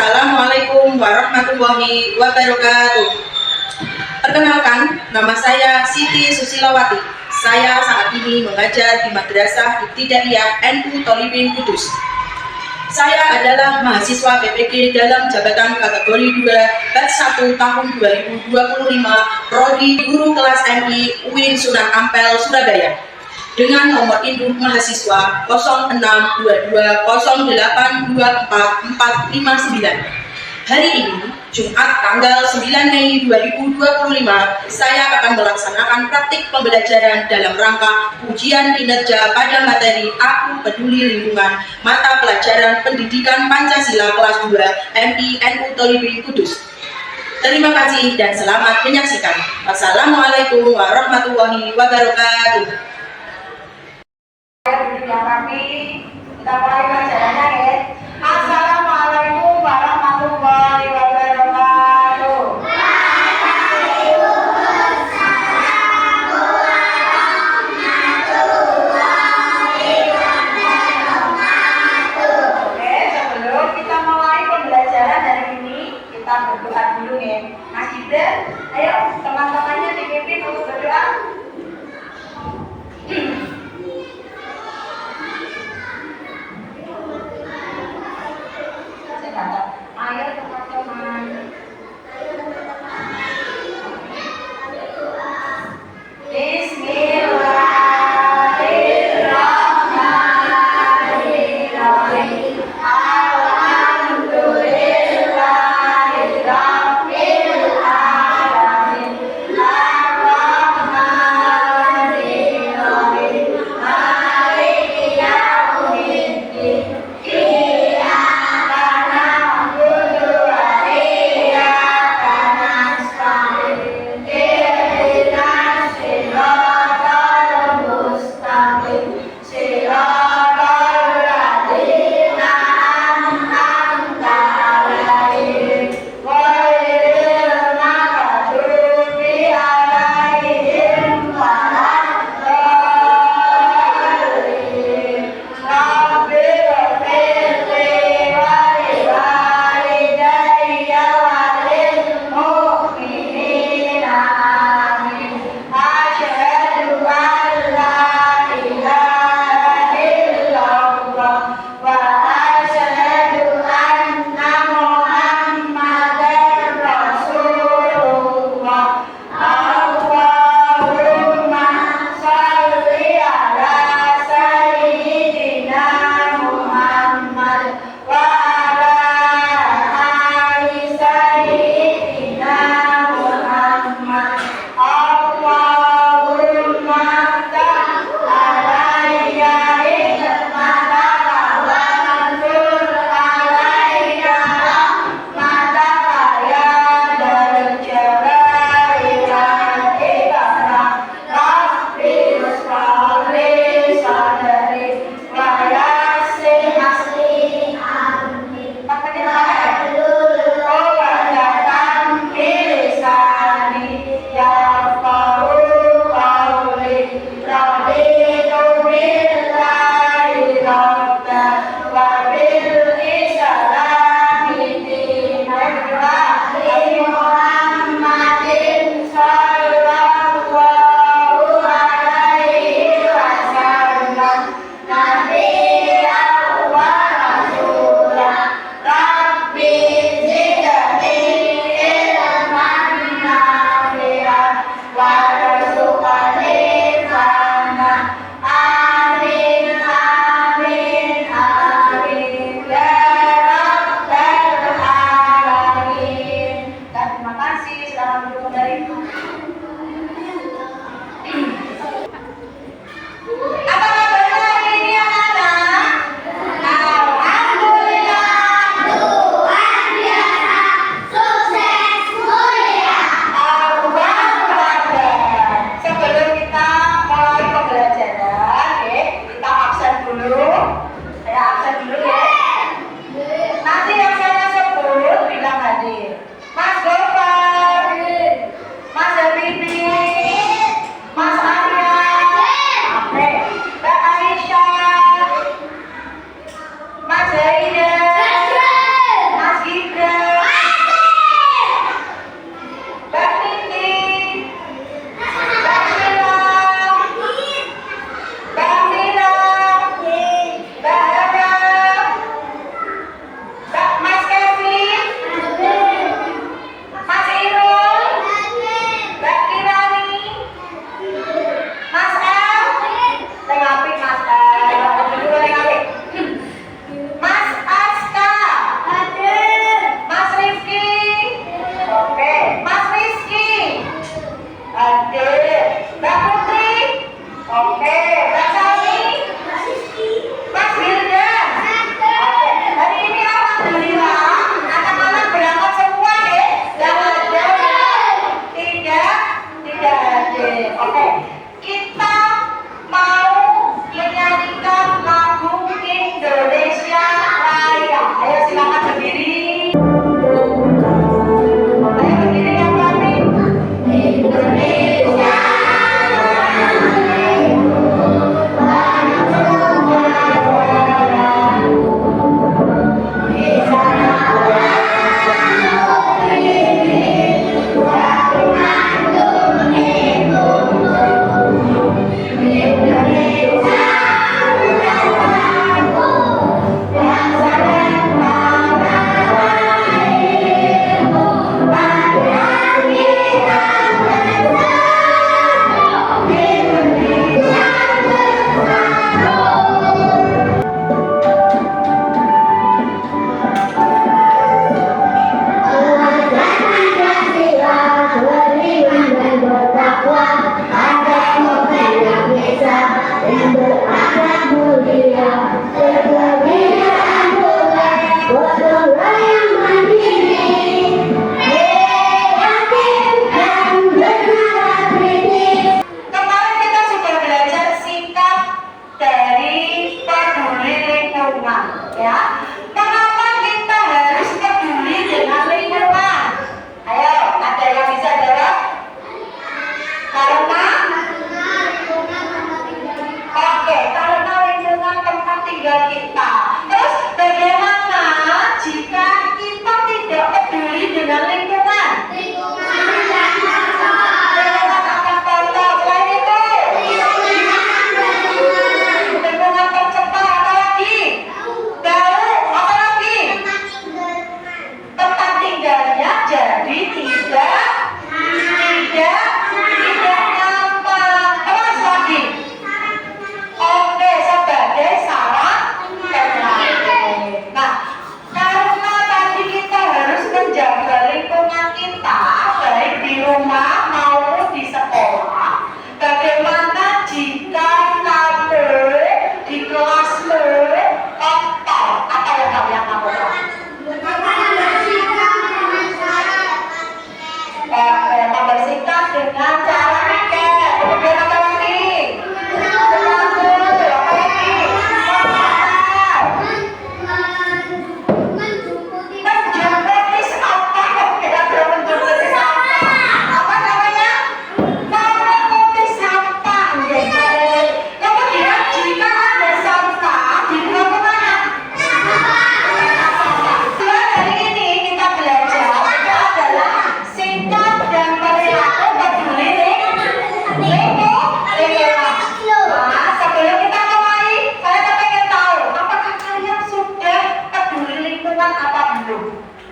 Assalamualaikum warahmatullahi wabarakatuh. Perkenalkan, nama saya Siti Susilawati. Saya saat ini mengajar di Madrasah Ibtidaiyah NU Tholibin Kudus. Saya adalah mahasiswa PPG dalam jabatan kategori 2 batch 1 tahun 2025 Prodi Guru Kelas MI UIN Sunan Ampel, Surabaya. Dengan nomor induk mahasiswa 0622082459. Hari ini, Jumat tanggal 9 Mei 2025, saya akan melaksanakan praktik pembelajaran dalam rangka ujian kinerja pada materi Aku Peduli Lingkungan mata pelajaran Pendidikan Pancasila kelas 2 MI NU Tholibin Kudus. Terima kasih dan selamat menyaksikan. Wassalamualaikum warahmatullahi wabarakatuh. Yang rapi, kita mulai pelajarannya ya. Assalamualaikum warahmatullahi wabarakatuh. Waalaikumsalam warahmatullahi wabarakatuh. Oke, sebelum kita mulai pembelajaran hari ini, kita berdoa dulu ya. Mas Jibril, ayo teman-temannya dipimpin untuk berdoa. Ayo teman-teman. Bismillahirrahmanirrahim. Alhamdulillahirabbil alamin. Arrahmanirrahim. Maliki yaumiddin. Iyyaka na'budu wa iyyaka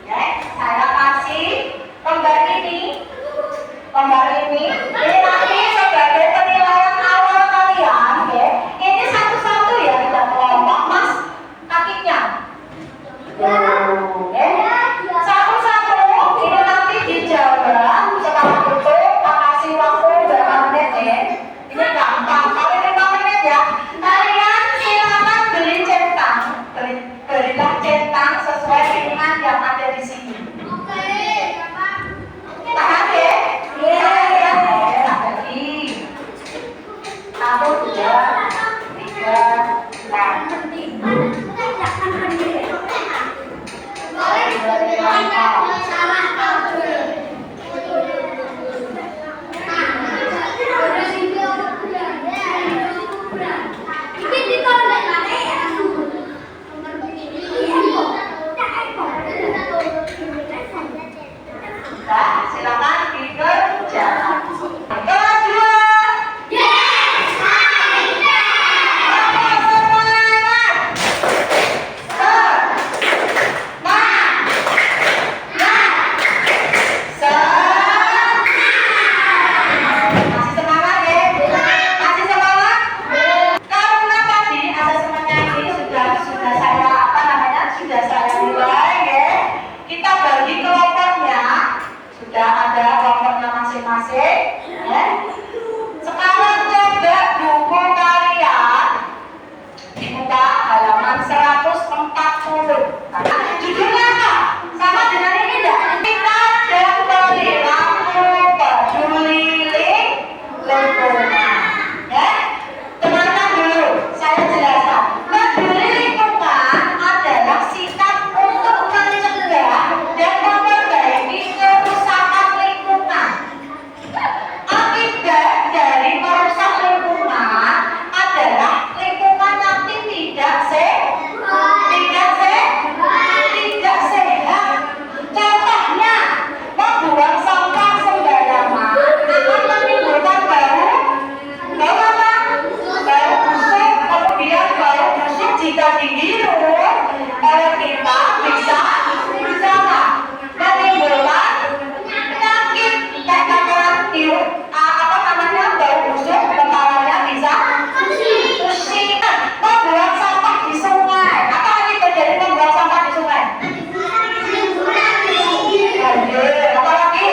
Ya, saya kasih lembar ini. Ini nanti sebagai penilaian awal kalian, ya. Ini satu-satu ya, tidak kelompok, Mas. Kakinya. Satu-satu ini nanti dijawab. Setelah itu tak kasih waktu berapa menit ya. Ini gampang. Kalau 5 menit ya, kalian silakan belilah centang sesuai pilihan yang ada di sini. Tahan ya. Satu, dua, tiga, nah, silakan dikerjakan. Kelas 2. Sudah ada kelompoknya masing-masing, ya. Sekarang coba buku kalian dibuka halaman 140. Nah, judulnya apa? Sama dengan ini enggak? Kita dan perilaku peduli lingkungan. Ya, teman-teman dulu, saya jelaskan. Peduli lingkungan adalah sikap untuk mencegah dan memperbaiki kerusakan lingkungan. Akibat dari merusak lingkungan adalah lingkungan nanti tidak sehat. Contohnya, membuang sampah sembarangan akan menimbulkan bau apa? Bau busuk. Kemudian bau busuk jika dihirup oleh kita bisa apa? Menimbulkan penyakit kayak bakalan hirup apa namanya bau busuk, kepalanya bisa pusing. Membuang sampah di sungai. Apa akibat dari membuang sampah di sungai? Banjir. Apa lagi?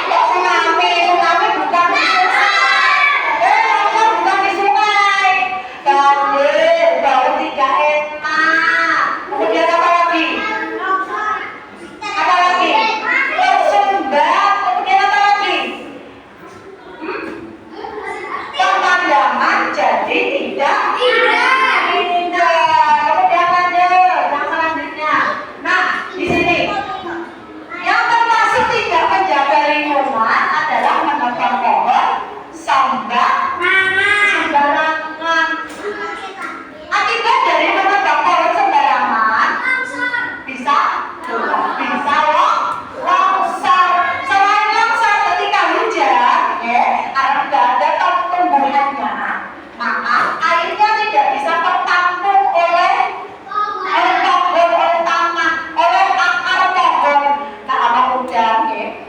Kok tsunami? Tsunami bukan di sungai. Longsor bukan di sungai. Banjir, bau tidak enak. Kemudian apa lagi? Apa lagi? Tersumbat. Kemudian apa lagi? Pemandangan jadi tidak indah. Kemudian lanjut yang selanjutnya. Nah, di sini yang termasuk tidak menjaga lingkungan adalah menebang pohon sembarangan. Akibat dari menebang pohon sembarangan bisa longsor. Selain longsor ketika hujan, ya, karena tidak ada tumbuhannya, maka airnya tidak bisa tertampung oleh pohon, oleh tanah, oleh akar pohon. Nah,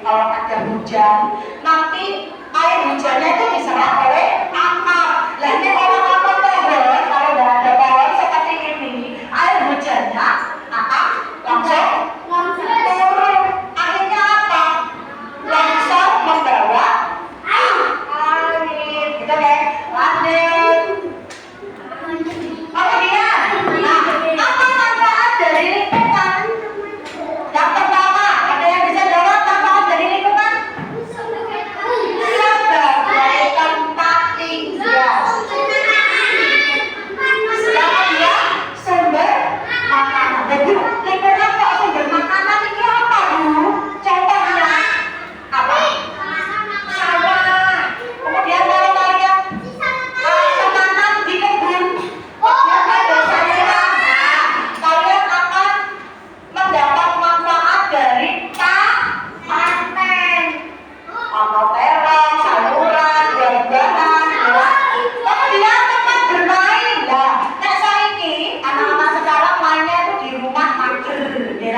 kalau ada hujan, nanti air hujannya itu diserap oleh akar. Lah ini akar pohon, kalau tidak ada pohon seperti ini, air hujannya akan langsung turun. Akhirnya apa? Longsor membawa air, gitu kan? Lanjut. Kemudian, nah, apa manfaat dari lingkungan? Yang pertama, ada yang bisa jawab manfaat dari lingkungan? Sebagai tempat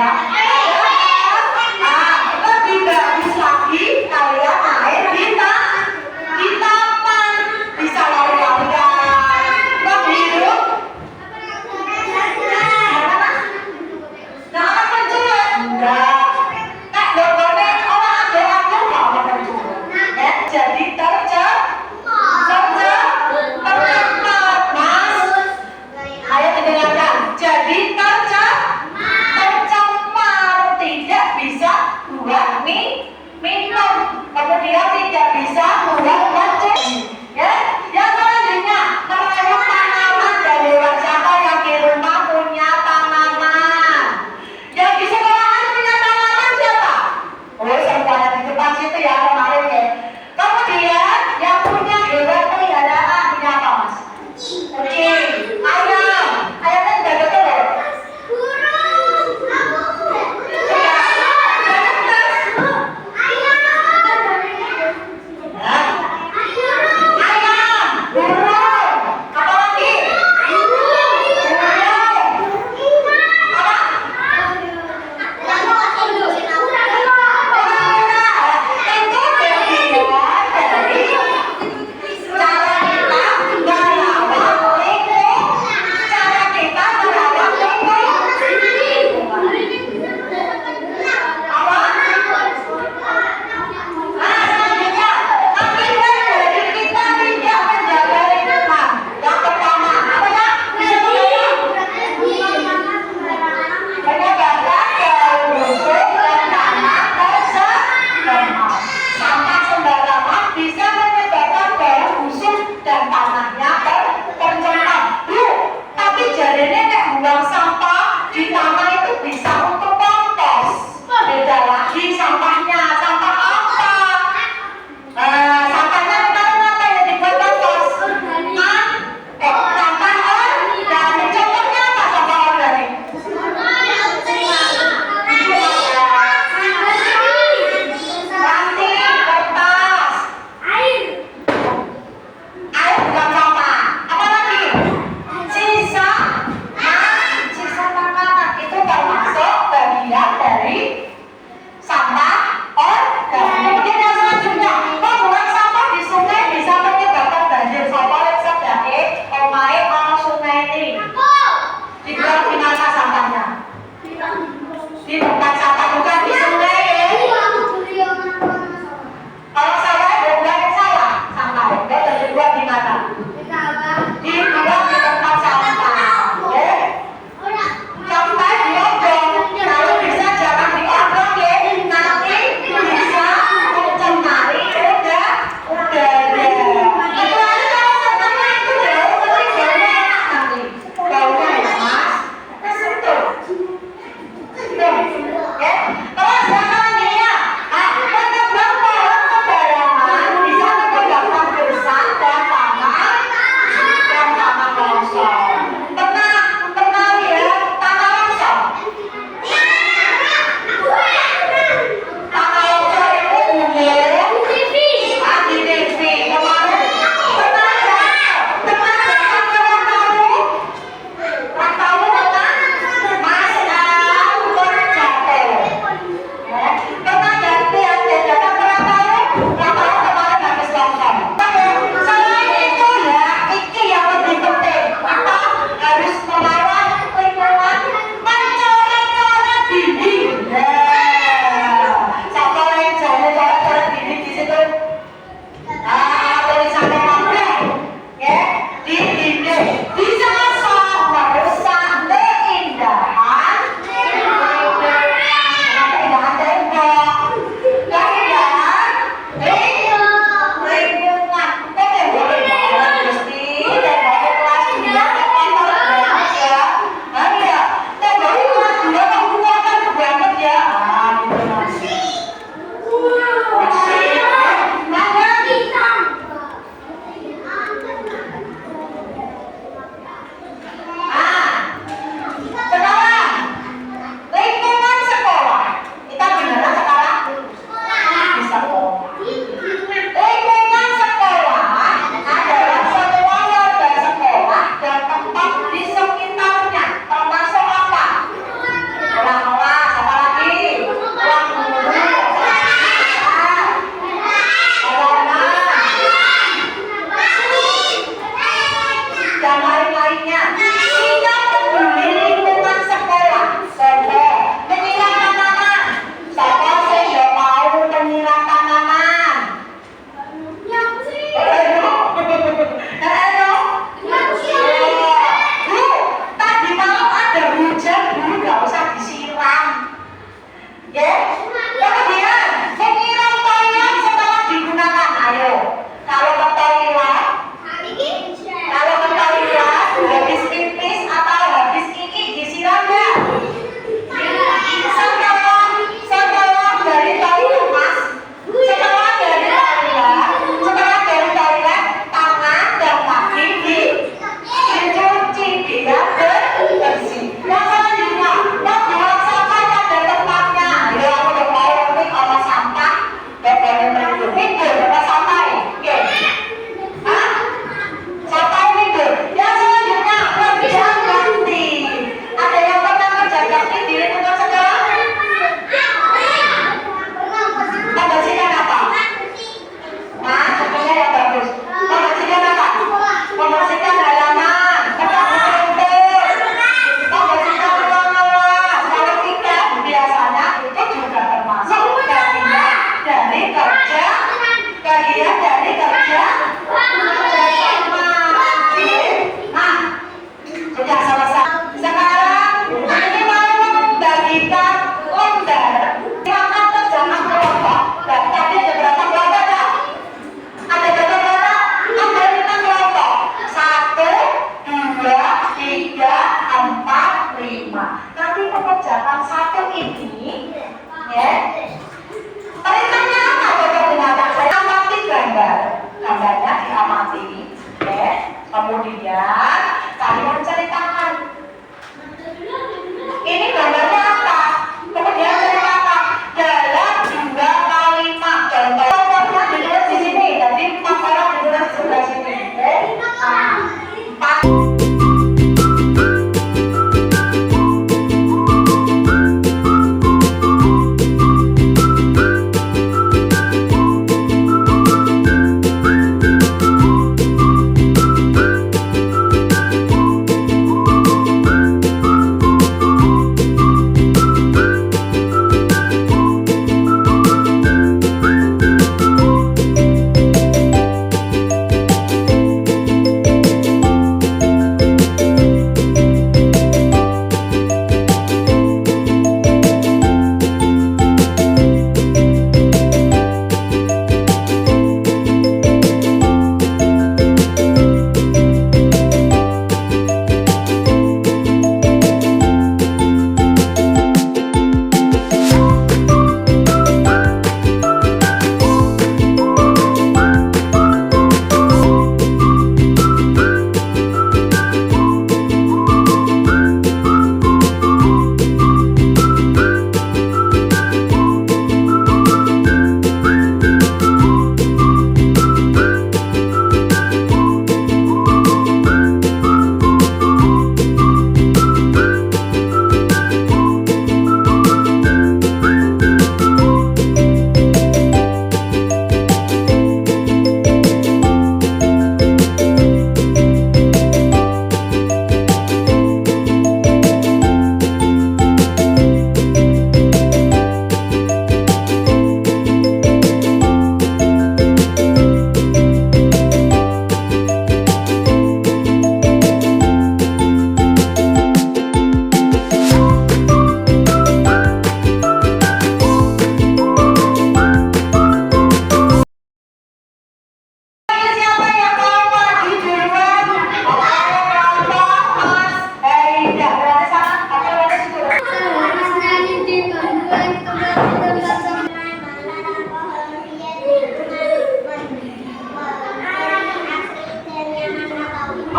Ya. Nah, lebih bagus lagi kalian main di taman, bisa lari-larian, lebih hidup. Nah, anak penculik enggak. Nek dogone ora ade-ade kok anak penculik. Ya, jadi tercemar, Mas. Ayo dengarkan. Jadi tercemar, tidak bisa buat minum, kemudian tidak bisa buat mencuci. Ya, yang selanjutnya menanam tanaman dan hewan. Siapa yang di rumah punya tanaman? Yang di sekolahan punya tanaman siapa? Oh, semuanya di depan situ ya kemarin ya. Kemudian yang punya hewan peliharaan punya apa, Mas? Kucing, ayam. Ayamnya sudah ada telur. Nah,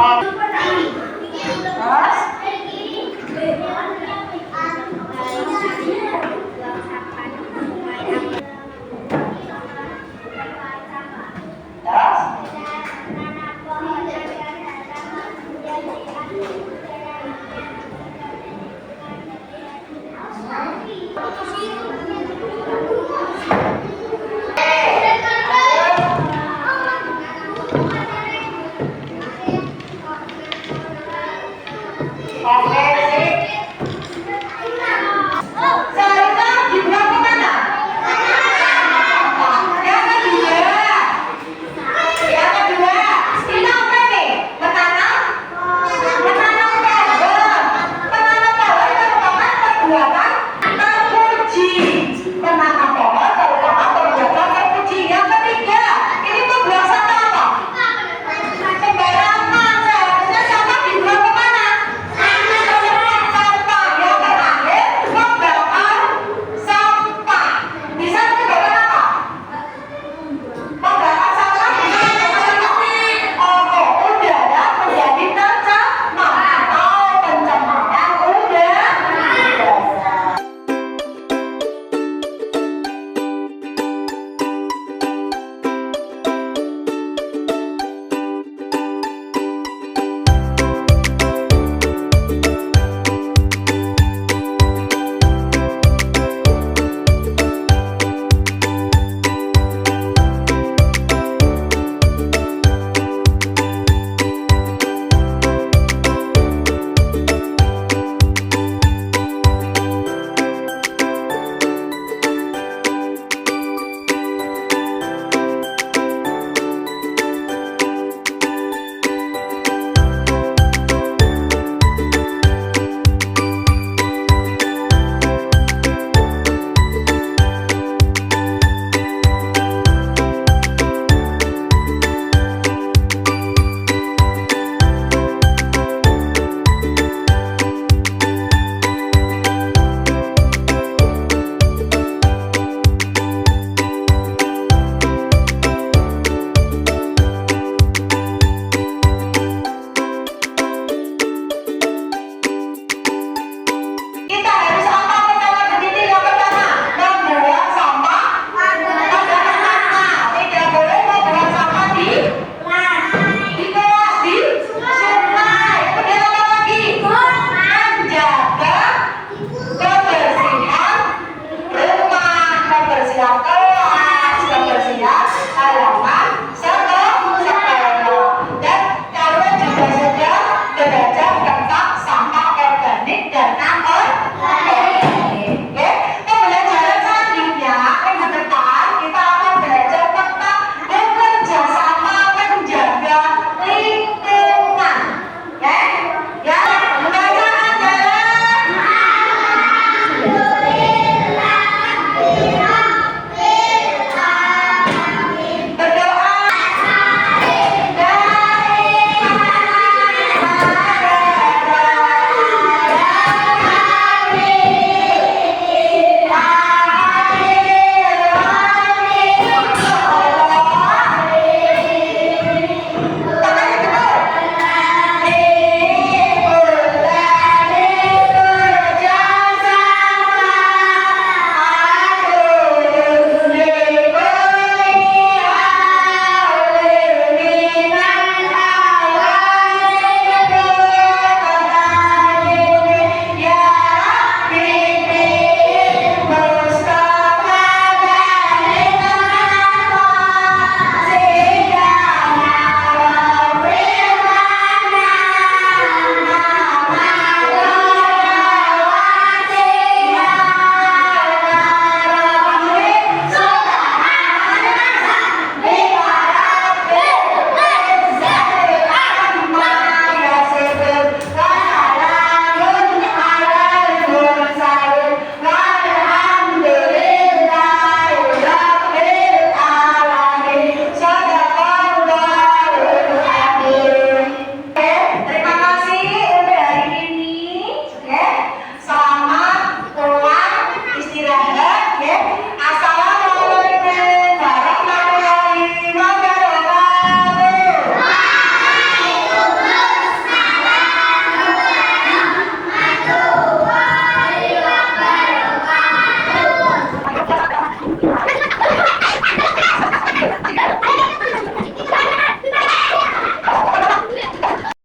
Oh,